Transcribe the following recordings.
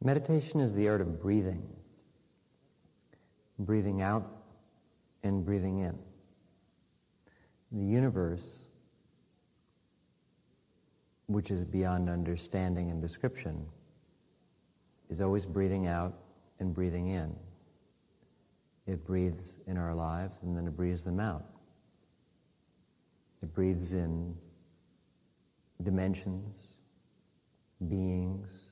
Meditation is the art of breathing. Breathing out and breathing in. The universe, which is beyond understanding and description, is always breathing out and breathing in. It breathes in our lives and then it breathes them out. It breathes in dimensions, beings,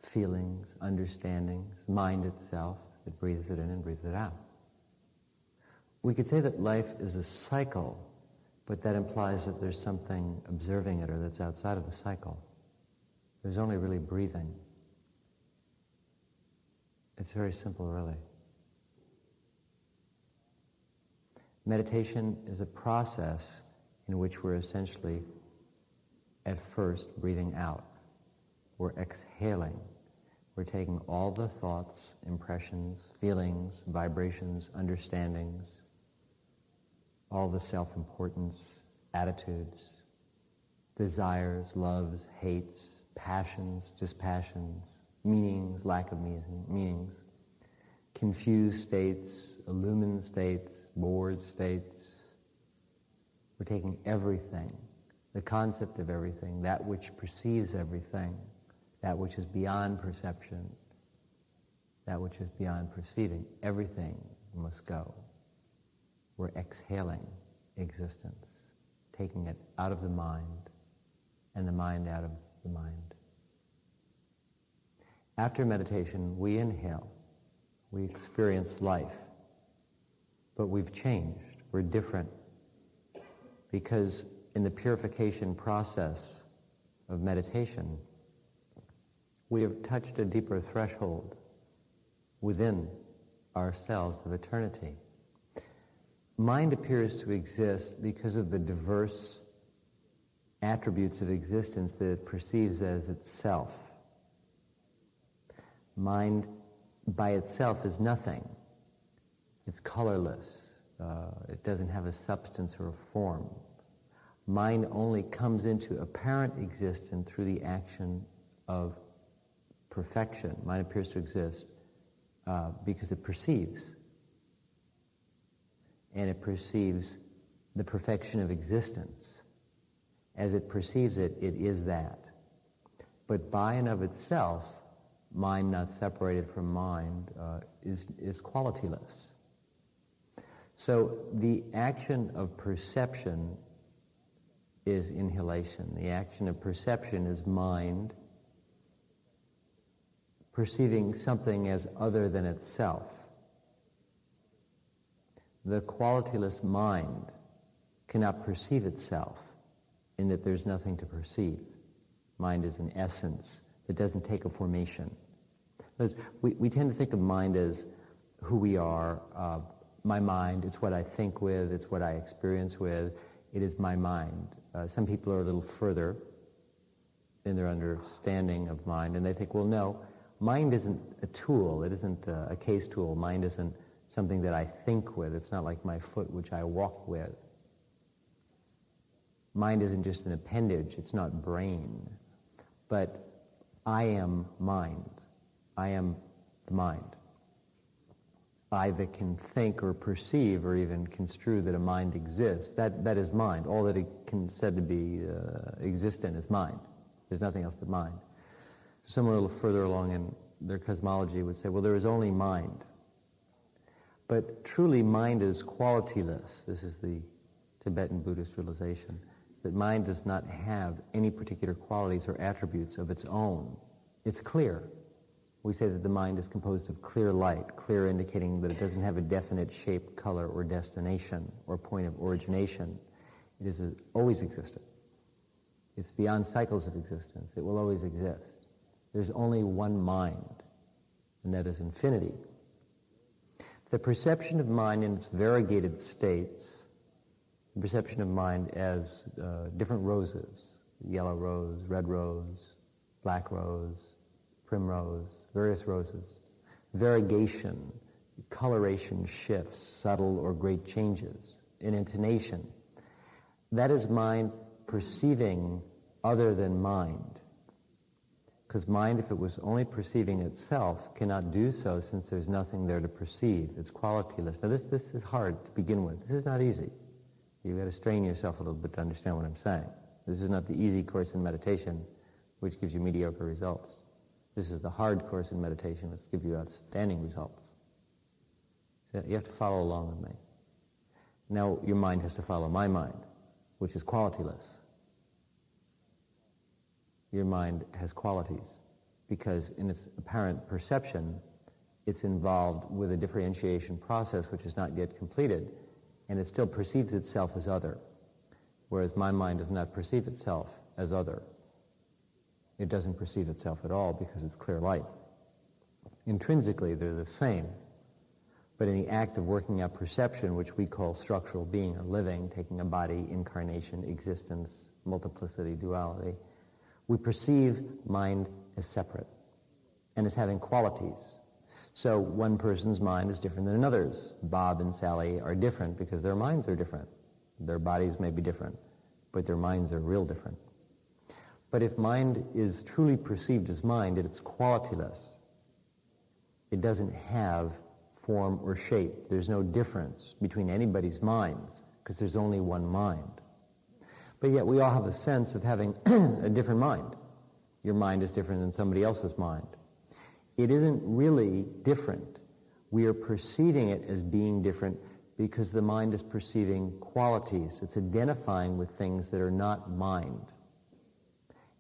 feelings, understandings, mind itself. It breathes it in and breathes it out. We could say that life is a cycle, but that implies that there's something observing it or that's outside of the cycle. There's only really breathing. It's very simple, really. Meditation is a process in which we're essentially, at first, breathing out. We're exhaling. We're taking all the thoughts, impressions, feelings, vibrations, understandings, all the self-importance, attitudes, desires, loves, hates, passions, dispassions, meanings, lack of meanings, confused states, illumined states, bored states. We're taking everything, the concept of everything, that which perceives everything, that which is beyond perception, that which is beyond perceiving. Everything must go. We're exhaling existence, taking it out of the mind, and the mind out of the mind. After meditation, we inhale. We experience life. But we've changed. We're different. Because in the purification process of meditation, we have touched a deeper threshold within ourselves of eternity. Mind appears to exist because of the diverse attributes of existence that it perceives as itself. Mind by itself is nothing. It's colorless. It doesn't have a substance or a form. Mind only comes into apparent existence through the action of perfection. Mind appears to exist because it perceives. And it perceives the perfection of existence. As it perceives it, it is that. But by and of itself, mind not separated from mind is qualityless. So the action of perception is inhalation. The action of perception is mind perceiving something as other than itself. The qualityless mind cannot perceive itself in that there's nothing to perceive. Mind is an essence that doesn't take a formation. We tend to think of mind as who we are. My mind, it's what I think with, it's what I experience with, it is my mind. Some people are a little further in their understanding of mind, and they think, well, no, mind isn't a tool, it isn't a case tool, mind isn't something that I think with, it's not like my foot which I walk with. Mind isn't just an appendage, it's not brain, but I am mind. I am the mind. I that can think or perceive or even construe that a mind exists, that is mind. All that it can said to be existent is mind. There's nothing else but mind. Someone a little further along in their cosmology would say, well, there is only mind. But truly mind is qualityless. This is the Tibetan Buddhist realization, that mind does not have any particular qualities or attributes of its own. It's clear. We say that the mind is composed of clear light, clear indicating that it doesn't have a definite shape, color, or destination, or point of origination. It is always existed. It's beyond cycles of existence. It will always exist. There's only one mind, and that is infinity. The perception of mind in its variegated states, the perception of mind as different roses, yellow rose, red rose, black rose, primrose, various roses, variegation, coloration shifts, subtle or great changes in intonation. That is mind perceiving other than mind. Because mind, if it was only perceiving itself, cannot do so since there's nothing there to perceive. It's qualityless. Now this is hard to begin with. This is not easy. You've got to strain yourself a little bit to understand what I'm saying. This is not the easy course in meditation, which gives you mediocre results. This is the hard course in meditation, which gives you outstanding results. So you have to follow along with me. Now your mind has to follow my mind, which is qualityless. Your mind has qualities because in its apparent perception, it's involved with a differentiation process which is not yet completed, and it still perceives itself as other, whereas my mind does not perceive itself as other. It doesn't perceive itself at all because it's clear light. Intrinsically, they're the same, but in the act of working out perception, which we call structural being or living, taking a body, incarnation, existence, multiplicity, duality, we perceive mind as separate and as having qualities. So one person's mind is different than another's. Bob and Sally are different because their minds are different. Their bodies may be different, but their minds are real different. But if mind is truly perceived as mind, it's qualityless. It doesn't have form or shape. There's no difference between anybody's minds because there's only one mind. But yet we all have a sense of having a different mind. Your mind is different than somebody else's mind. It isn't really different. We are perceiving it as being different because the mind is perceiving qualities. It's identifying with things that are not mind.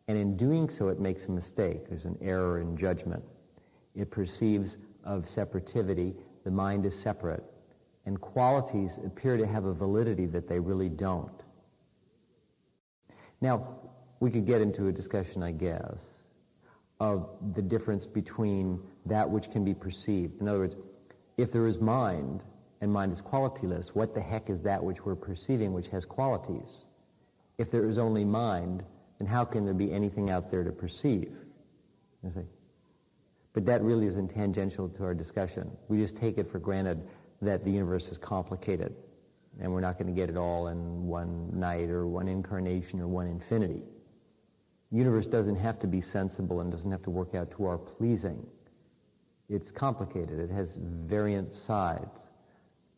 And in doing so, it makes a mistake. There's an error in judgment. It perceives of separativity. The mind is separate. And qualities appear to have a validity that they really don't. Now, we could get into a discussion, I guess, of the difference between that which can be perceived. In other words, if there is mind, and mind is qualityless, what the heck is that which we're perceiving which has qualities? If there is only mind, then how can there be anything out there to perceive? You see? But that really isn't tangential to our discussion. We just take it for granted that the universe is complicated, and we're not going to get it all in one night or one incarnation or one infinity. The universe doesn't have to be sensible and doesn't have to work out to our pleasing. It's complicated. It has variant sides.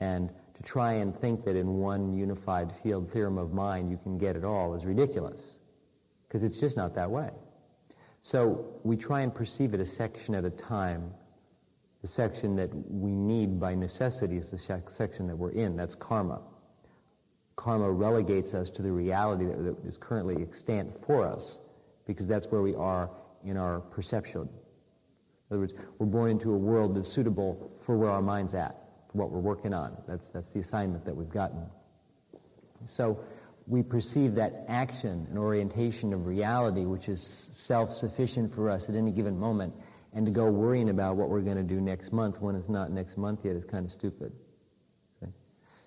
And to try and think that in one unified field theorem of mind you can get it all is ridiculous, because it's just not that way. So we try and perceive it a section at a time. The section that we need by necessity is the section that we're in. That's karma. Karma relegates us to the reality that is currently extant for us, because that's where we are in our perception. In other words, we're born into a world that's suitable for where our mind's at, for what we're working on. That's the assignment that we've gotten. So we perceive that action and orientation of reality, which is self-sufficient for us at any given moment, and to go worrying about what we're going to do next month when it's not next month yet is kind of stupid. Okay?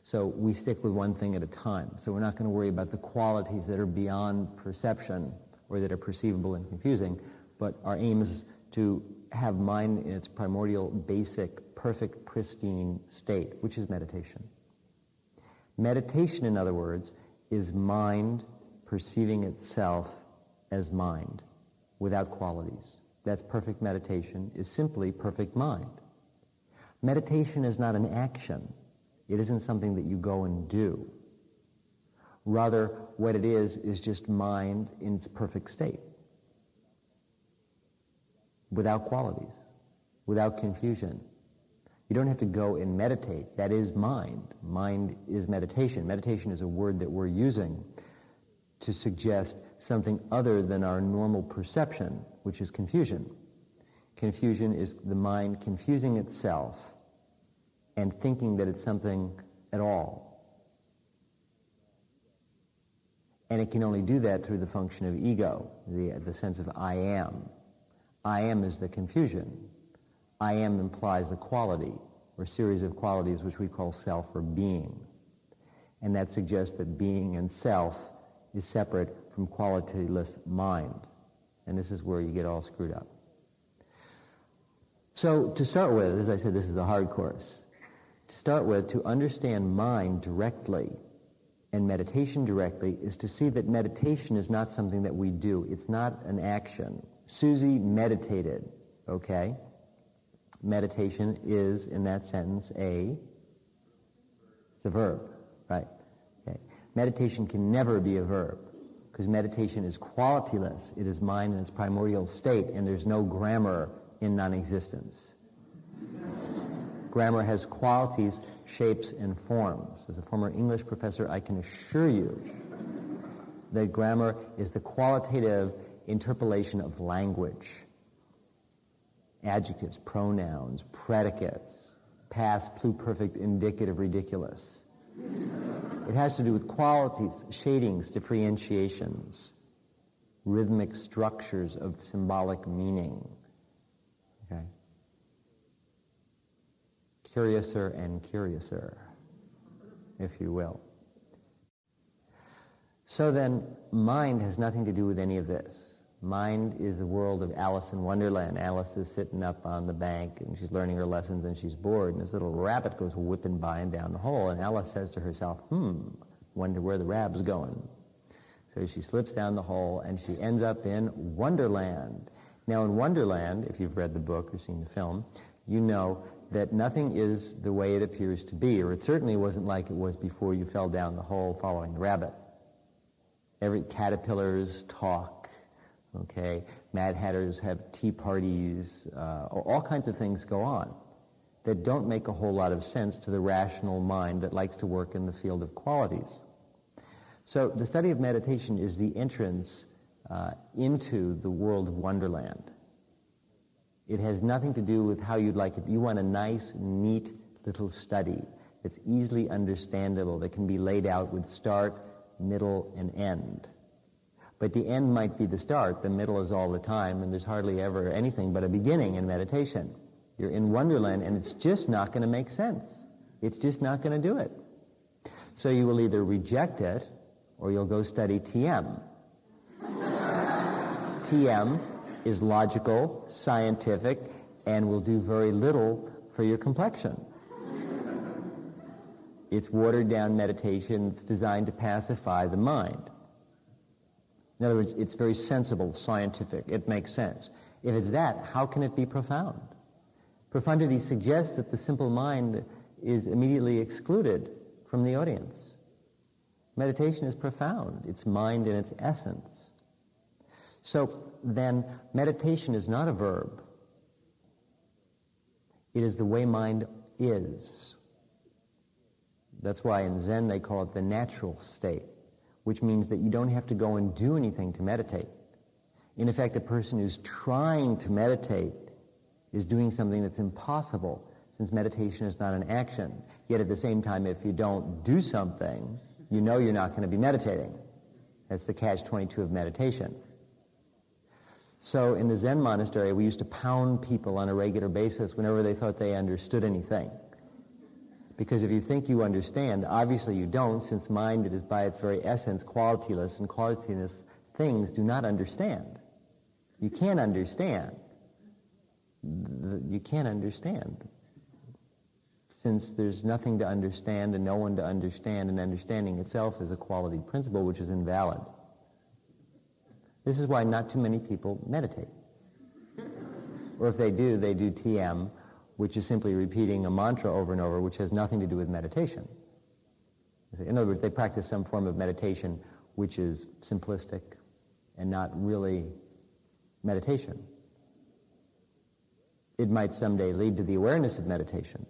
So we stick with one thing at a time. So we're not going to worry about the qualities that are beyond perception or that are perceivable and confusing, but our aim is to have mind in its primordial, basic, perfect, pristine state, which is meditation. Meditation, in other words, is mind perceiving itself as mind, without qualities. That's perfect meditation, is simply perfect mind. Meditation is not an action. It isn't something that you go and do. Rather, what it is just mind in its perfect state, without qualities, without confusion. You don't have to go and meditate. That is mind. Mind is meditation. Meditation is a word that we're using to suggest something other than our normal perception, which is confusion. Confusion is the mind confusing itself and thinking that it's something at all. And it can only do that through the function of ego, the sense of I am. I am is the confusion. I am implies a quality, or series of qualities which we call self or being. And that suggests that being and self is separate from qualityless mind. And this is where you get all screwed up. So to start with, as I said, this is the hard course. To start with, to understand mind directly and meditation directly is to see that meditation is not something that we do. It's not an action. Susie meditated, okay? Meditation is, in that sentence, it's a verb, right? Okay. Meditation can never be a verb, because meditation is qualityless. It is mind in its primordial state, and there's no grammar in non-existence. Grammar has qualities, shapes, and forms. As a former English professor, I can assure you that grammar is the qualitative interpolation of language. Adjectives, pronouns, predicates, past, pluperfect, indicative, ridiculous. It has to do with qualities, shadings, differentiations, rhythmic structures of symbolic meaning. Okay? Curiouser and curiouser, if you will. So then, mind has nothing to do with any of this. Mind is the world of Alice in Wonderland. Alice is sitting up on the bank, and she's learning her lessons, and she's bored, and this little rabbit goes whipping by and down the hole, and Alice says to herself, wonder where the rabbit's going. So she slips down the hole, and she ends up in Wonderland. Now, in Wonderland, if you've read the book or seen the film, you know that nothing is the way it appears to be, or it certainly wasn't like it was before you fell down the hole following the rabbit. Every caterpillars talk, okay? Mad Hatters have tea parties, all kinds of things go on that don't make a whole lot of sense to the rational mind that likes to work in the field of qualities. So the study of meditation is the entrance into the world of Wonderland. It has nothing to do with how you'd like it. You want a nice, neat little study that's easily understandable, that can be laid out with start, middle, and end. But the end might be the start, the middle is all the time, and there's hardly ever anything but a beginning in meditation. You're in Wonderland, and it's just not going to make sense. It's just not going to do it. So you will either reject it, or you'll go study TM. TM is logical, scientific, and will do very little for your complexion. It's watered-down meditation. It's designed to pacify the mind. In other words, it's very sensible, scientific. It makes sense. If it's that, how can it be profound? Profundity suggests that the simple mind is immediately excluded from the audience. Meditation is profound. It's mind in its essence. So then, meditation is not a verb. It is the way mind is. That's why in Zen they call it the natural state, which means that you don't have to go and do anything to meditate. In effect, a person who's trying to meditate is doing something that's impossible, since meditation is not an action. Yet at the same time, if you don't do something, you know you're not going to be meditating. That's the catch-22 of meditation. So in the Zen monastery, we used to pound people on a regular basis whenever they thought they understood anything. Because if you think you understand, obviously you don't, since mind is by its very essence qualityless, and qualityless things do not understand. You can't understand. You can't understand. Since there's nothing to understand and no one to understand, and understanding itself is a quality principle which is invalid. This is why not too many people meditate. Or if they do TM, which is simply repeating a mantra over and over, which has nothing to do with meditation. In other words, they practice some form of meditation which is simplistic and not really meditation. It might someday lead to the awareness of meditation.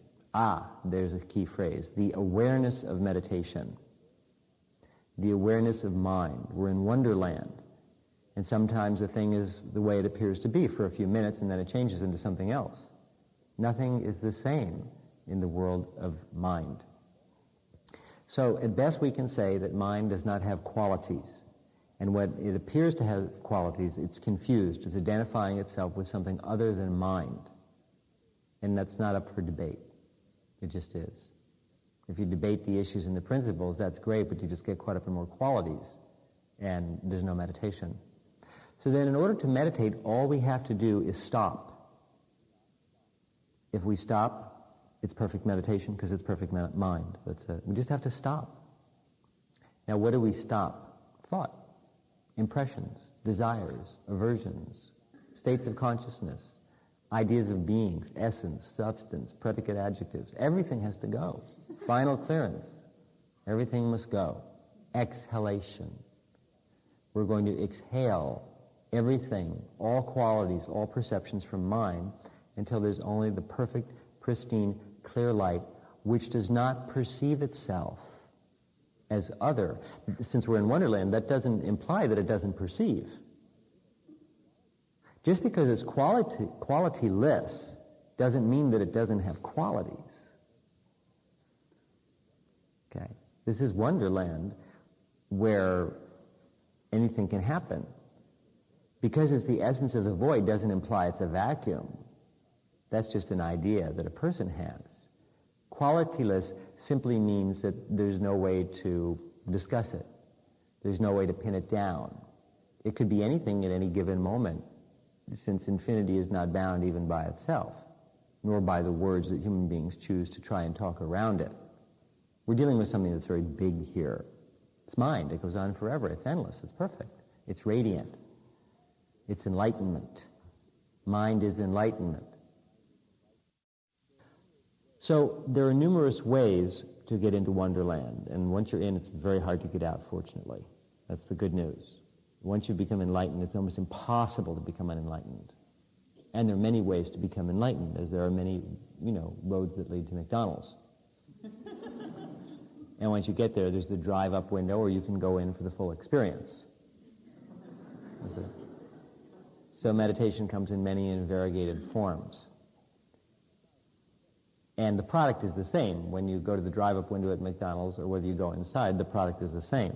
There's a key phrase, the awareness of meditation. The awareness of mind. We're in Wonderland. And sometimes a thing is the way it appears to be for a few minutes, and then it changes into something else. Nothing is the same in the world of mind. So at best we can say that mind does not have qualities. And when it appears to have qualities, it's confused. It's identifying itself with something other than mind. And that's not up for debate. It just is. If you debate the issues and the principles, that's great, but you just get caught up in more qualities, and there's no meditation. So then in order to meditate, all we have to do is stop. If we stop, it's perfect meditation because it's perfect mind. That's it. We just have to stop. Now what do we stop? Thought, impressions, desires, aversions, states of consciousness, ideas of beings, essence, substance, predicate adjectives. Everything has to go. Final clearance. Everything must go. Exhalation. We're going to exhale everything, all qualities, all perceptions from mind until there's only the perfect, pristine, clear light which does not perceive itself as other. Since we're in Wonderland, that doesn't imply that it doesn't perceive. Just because it's qualityless doesn't mean that it doesn't have qualities. Okay? This is Wonderland where anything can happen. Because it's the essence of the void doesn't imply it's a vacuum. That's just an idea that a person has. Qualityless simply means that there's no way to discuss it. There's no way to pin it down. It could be anything at any given moment, since infinity is not bound even by itself, nor by the words that human beings choose to try and talk around it. We're dealing with something that's very big here. It's mind. It goes on forever. It's endless. It's perfect. It's radiant. It's enlightenment. Mind is enlightenment. So there are numerous ways to get into Wonderland, and once you're in, it's very hard to get out, fortunately. That's the good news. Once you become enlightened, it's almost impossible to become unenlightened. And there are many ways to become enlightened, as there are many, roads that lead to McDonald's. And once you get there, there's the drive-up window, or you can go in for the full experience. That's it. So meditation comes in many and variegated forms. And the product is the same. When you go to the drive-up window at McDonald's, or whether you go inside, the product is the same.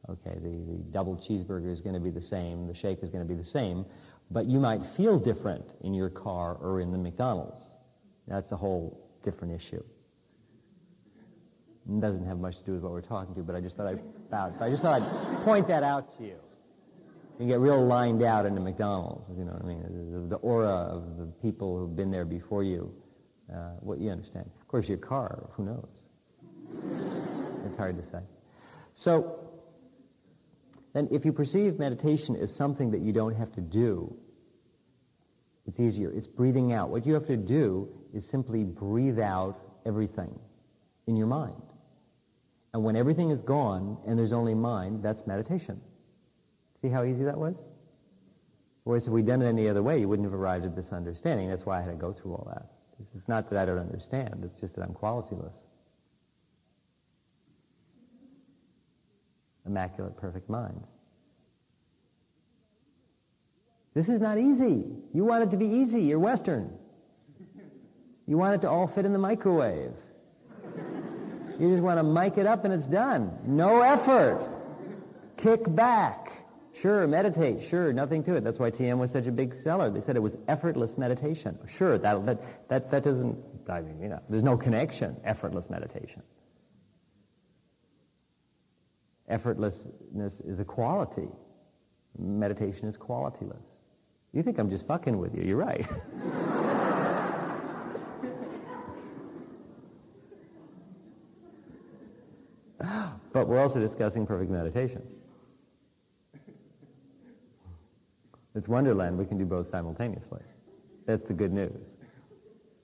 Okay, the double cheeseburger is going to be the same, the shake is going to be the same, but you might feel different in your car or in the McDonald's. That's a whole different issue. It doesn't have much to do with what we're talking to, but I just thought I'd point that out to you. You get real lined out into McDonald's, you know what I mean? The aura of the people who've been there before you. What you understand. Of course, your car, who knows? It's hard to say. So, then if you perceive meditation as something that you don't have to do, it's easier. It's breathing out. What you have to do is simply breathe out everything in your mind. And when everything is gone and there's only mind, that's meditation. See how easy that was? Whereas if we'd done it any other way, you wouldn't have arrived at this understanding. That's why I had to go through all that. It's not that I don't understand, it's just that I'm qualityless. Immaculate, perfect mind. This is not easy. You want it to be easy. You're Western. You want it to all fit in the microwave. You just want to mic it up and it's done. No effort. Kick back. Sure, meditate. Sure, nothing to it. That's why TM was such a big seller. They said it was effortless meditation. Sure, that doesn't, I mean, there's no connection. Effortless meditation. Effortlessness is a quality. Meditation is qualityless. You think I'm just fucking with you. You're right. But we're also discussing perfect meditation. It's Wonderland. We can do both simultaneously. That's the good news.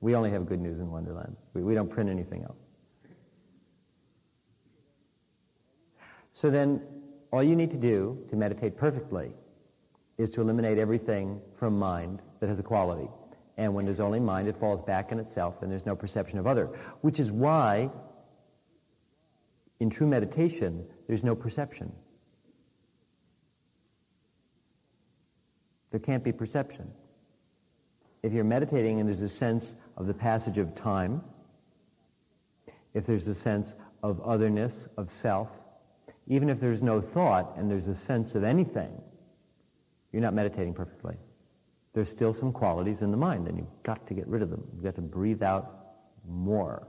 We only have good news in Wonderland. We don't print anything else. So then, all you need to do to meditate perfectly is to eliminate everything from mind that has a quality. And when there's only mind, it falls back in itself, and there's no perception of other. Which is why, in true meditation, there's no perception. There can't be perception. If you're meditating and there's a sense of the passage of time, if there's a sense of otherness, of self, even if there's no thought and there's a sense of anything, you're not meditating perfectly. There's still some qualities in the mind, and you've got to get rid of them. You've got to breathe out more.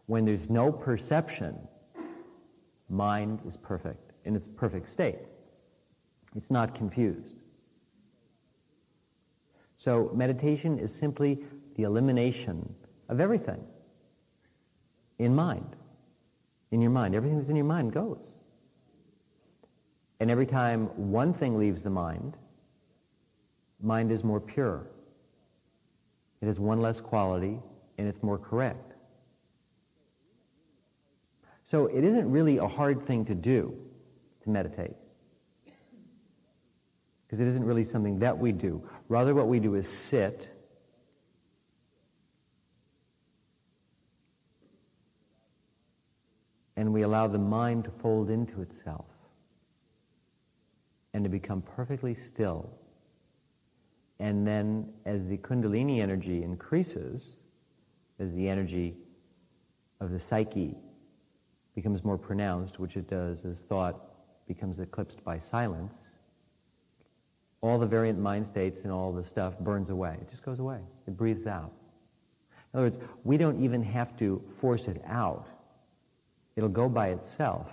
When there's no perception, mind is perfect, in its perfect state. It's not confused. So meditation is simply the elimination of everything in mind. In your mind. Everything that's in your mind goes. And every time one thing leaves the mind, mind is more pure. It has one less quality, and it's more correct. So it isn't really a hard thing to do, to meditate. Because it isn't really something that we do. Rather, what we do is sit and we allow the mind to fold into itself and to become perfectly still. And then as the Kundalini energy increases, as the energy of the psyche becomes more pronounced, which it does as thought becomes eclipsed by silence, all the variant mind states and all the stuff burns away. It just goes away. It breathes out. In other words, we don't even have to force it out. It'll go by itself.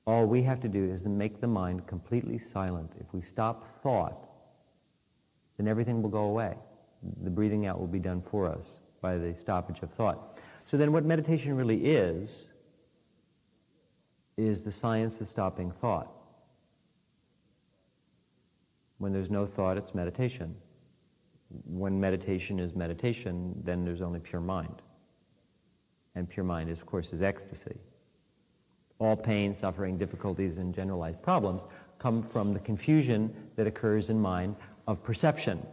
All we have to do is to make the mind completely silent. If we stop thought, then everything will go away. The breathing out will be done for us by the stoppage of thought. So then what meditation really is the science of stopping thought. When there's no thought, it's meditation. When meditation is meditation, then there's only pure mind. And pure mind, of course, is ecstasy. All pain, suffering, difficulties, and generalized problems come from the confusion that occurs in mind of perception,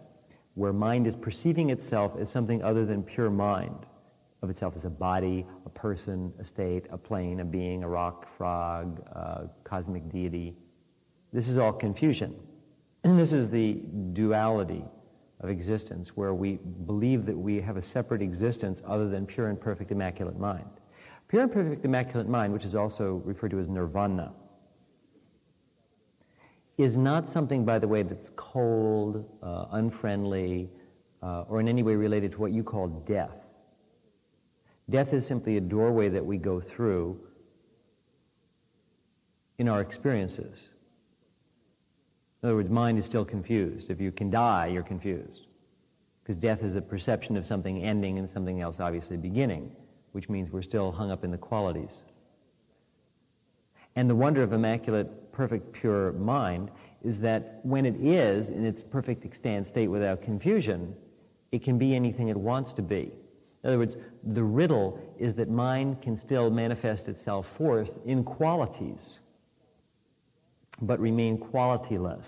where mind is perceiving itself as something other than pure mind, of itself as a body, a person, a state, a plane, a being, a rock, frog, a cosmic deity. This is all confusion. And this is the duality of existence, where we believe that we have a separate existence other than pure and perfect immaculate mind. Pure and perfect immaculate mind, which is also referred to as nirvana, is not something, by the way, that's cold, unfriendly, or in any way related to what you call death. Death is simply a doorway that we go through in our experiences. In other words, mind is still confused. If you can die, you're confused. Because death is a perception of something ending and something else obviously beginning, which means we're still hung up in the qualities. And the wonder of immaculate, perfect, pure mind is that when it is in its perfect extant state without confusion, it can be anything it wants to be. In other words, the riddle is that mind can still manifest itself forth in qualities, but remain qualityless.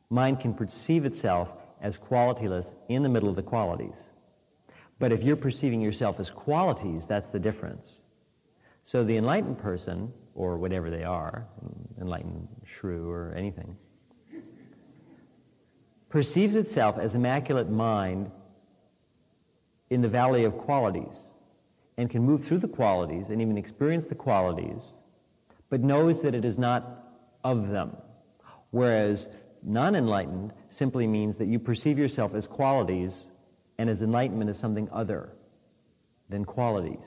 Mind can perceive itself as qualityless in the middle of the qualities. But if you're perceiving yourself as qualities, that's the difference. So the enlightened person, or whatever they are, enlightened shrew or anything, perceives itself as immaculate mind in the valley of qualities, and can move through the qualities and even experience the qualities, but knows that it is not of them. Whereas non-enlightened simply means that you perceive yourself as qualities, and as enlightenment is something other than qualities.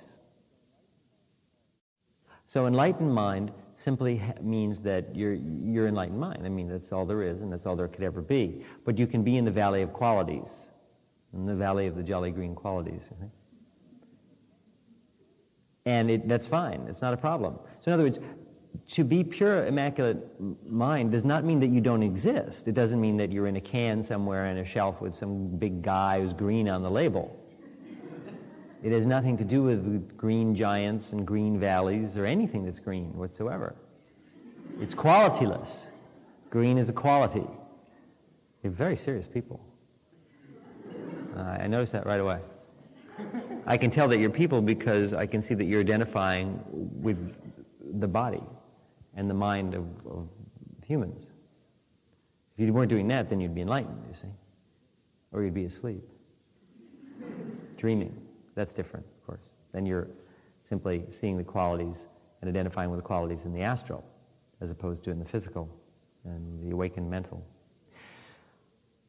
So enlightened mind simply means that you're enlightened mind. I mean, that's all there is, and that's all there could ever be. But you can be in the valley of qualities, in the valley of the jolly green qualities. And that's fine. It's not a problem. So in other words, to be pure, immaculate mind does not mean that you don't exist. It doesn't mean that you're in a can somewhere on a shelf with some big guy who's green on the label. It has nothing to do with green giants and green valleys or anything that's green whatsoever. It's qualityless. Green is a quality. They're very serious people. I noticed that right away. I can tell that you're people because I can see that you're identifying with the body and the mind of humans. If you weren't doing that, then you'd be enlightened, you see. Or you'd be asleep. Dreaming. That's different, of course. Then you're simply seeing the qualities and identifying with the qualities in the astral, as opposed to in the physical and the awakened mental.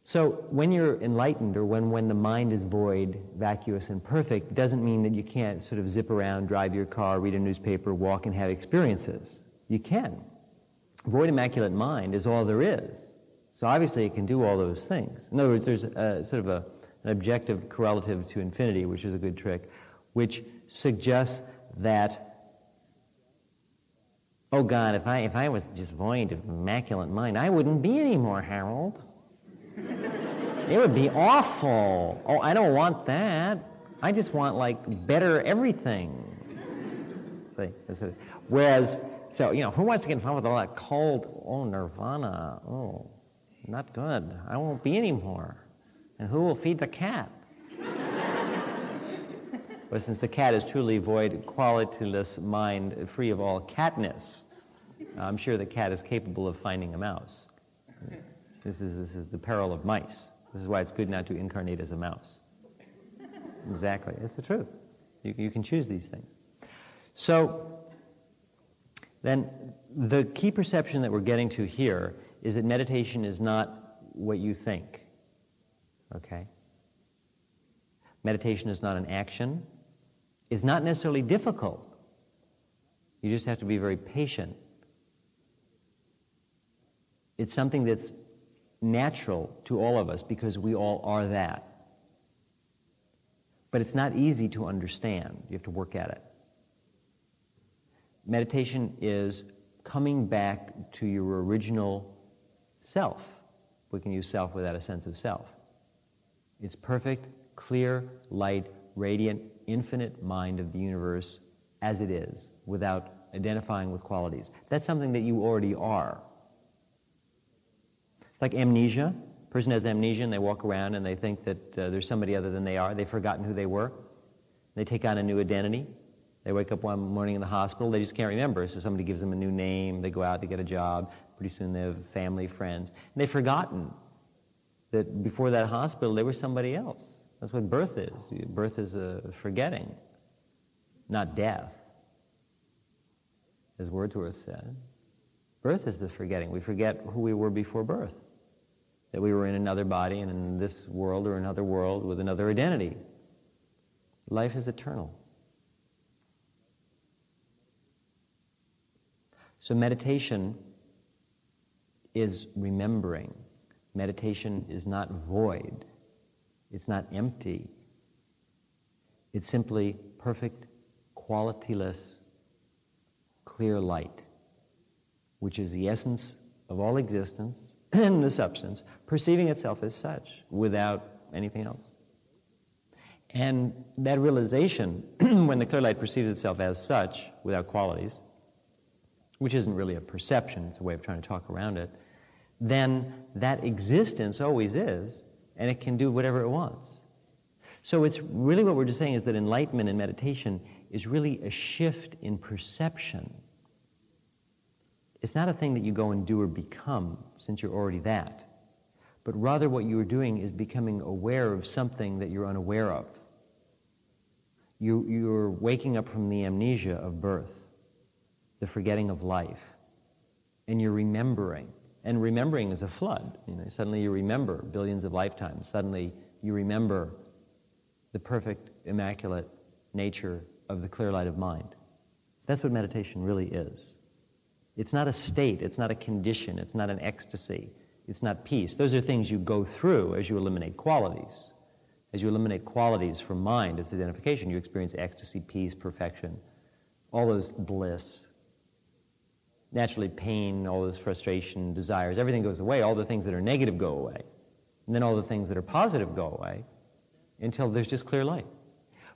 So when you're enlightened, or when the mind is void, vacuous, and perfect, it doesn't mean that you can't sort of zip around, drive your car, read a newspaper, walk, and have experiences. You can. Void immaculate mind is all there is. So obviously it can do all those things. In other words, there's sort of an objective correlative to infinity, which is a good trick, which suggests that Oh God, if I was just void of immaculate mind, I wouldn't be anymore, Harold. It would be awful. Oh, I don't want that. I just want, like, better everything. See, whereas, so, who wants to get involved with all that cold, nirvana, not good. I won't be anymore. And who will feed the cat? But since the cat is truly void, qualityless mind, free of all catness, I'm sure the cat is capable of finding a mouse. This is the peril of mice. This is why it's good not to incarnate as a mouse. Exactly. It's the truth. You can choose these things. So, then, the key perception that we're getting to here is that meditation is not what you think. Okay? Meditation is not an action. It's not necessarily difficult. You just have to be very patient. It's something that's natural to all of us because we all are that. But it's not easy to understand. You have to work at it. Meditation is coming back to your original self. We can use self without a sense of self. It's perfect, clear, light, radiant, infinite mind of the universe as it is, without identifying with qualities. That's something that you already are. It's like amnesia. A person has amnesia and they walk around and they think that there's somebody other than they are. They've forgotten who they were. They take on a new identity. They wake up one morning in the hospital, they just can't remember, so somebody gives them a new name, they go out, they get a job, pretty soon they have family, friends. And they've forgotten that before that hospital they were somebody else. That's what birth is. Birth is a forgetting, not death, as Wordsworth said. Birth is the forgetting. We forget who we were before birth, that we were in another body and in this world or another world with another identity. Life is eternal. So meditation is remembering. Meditation is not void. It's not empty. It's simply perfect, qualityless, clear light, which is the essence of all existence and the substance, perceiving itself as such without anything else. And that realization, when the clear light perceives itself as such without qualities, which isn't really a perception, it's a way of trying to talk around it, then that existence always is, and it can do whatever it wants. So it's really what we're just saying is that enlightenment and meditation is really a shift in perception. It's not a thing that you go and do or become, since you're already that, but rather what you are doing is becoming aware of something that you're unaware of. You're waking up from the amnesia of birth, the forgetting of life, and you're remembering. And remembering is a flood. Suddenly you remember billions of lifetimes. Suddenly you remember the perfect, immaculate nature of the clear light of mind. That's what meditation really is. It's not a state. It's not a condition. It's not an ecstasy. It's not peace. Those are things you go through as you eliminate qualities. As you eliminate qualities from mind, its identification, you experience ecstasy, peace, perfection, all those bliss. Naturally, pain, all this frustration, desires, everything goes away. All the things that are negative go away. And then all the things that are positive go away until there's just clear light.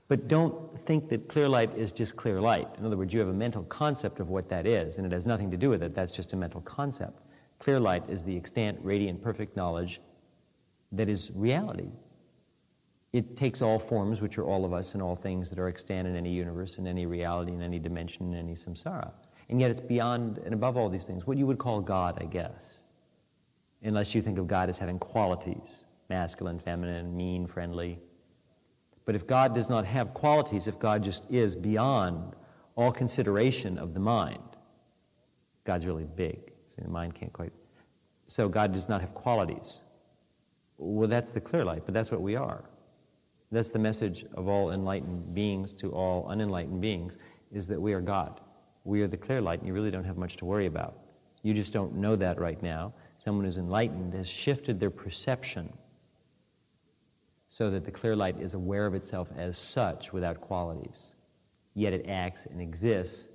But don't think that clear light is just clear light. In other words, you have a mental concept of what that is, and it has nothing to do with it. That's just a mental concept. Clear light is the extant, radiant, perfect knowledge that is reality. It takes all forms, which are all of us, and all things that are extant in any universe, in any reality, in any dimension, in any samsara. And yet it's beyond and above all these things, what you would call God, I guess. Unless you think of God as having qualities, masculine, feminine, mean, friendly. But if God does not have qualities, if God just is beyond all consideration of the mind, God's really big. See, the mind can't quite. So God does not have qualities. Well, that's the clear light, but that's what we are. That's the message of all enlightened beings to all unenlightened beings, is that we are God. We are the clear light, and you really don't have much to worry about. You just don't know that right now. Someone who's enlightened has shifted their perception so that the clear light is aware of itself as such without qualities. Yet it acts and exists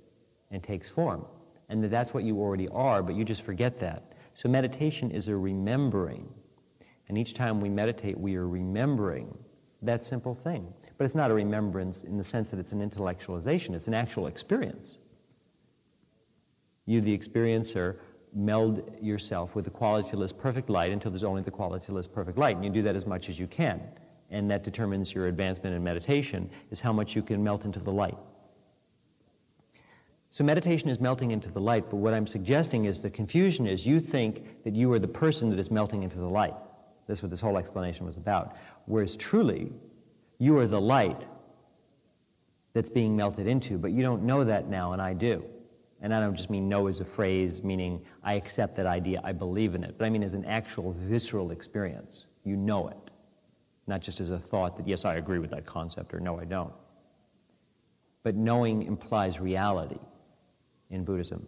and takes form. and that that's what you already are, but you just forget that. So meditation is a remembering. And each time we meditate, we are remembering that simple thing. But it's not a remembrance in the sense that it's an intellectualization. It's an actual experience. You, the experiencer, meld yourself with the qualityless perfect light until there's only the qualityless perfect light. And you do that as much as you can. And that determines your advancement in meditation, is how much you can melt into the light. So meditation is melting into the light, but what I'm suggesting is the confusion is you think that you are the person that is melting into the light. That's what this whole explanation was about. Whereas truly, you are the light that's being melted into, but you don't know that now, and I do. And I don't just mean know as a phrase, meaning I accept that idea, I believe in it, but I mean as an actual visceral experience. You know it, not just as a thought that, yes, I agree with that concept, or no, I don't. But knowing implies reality in Buddhism.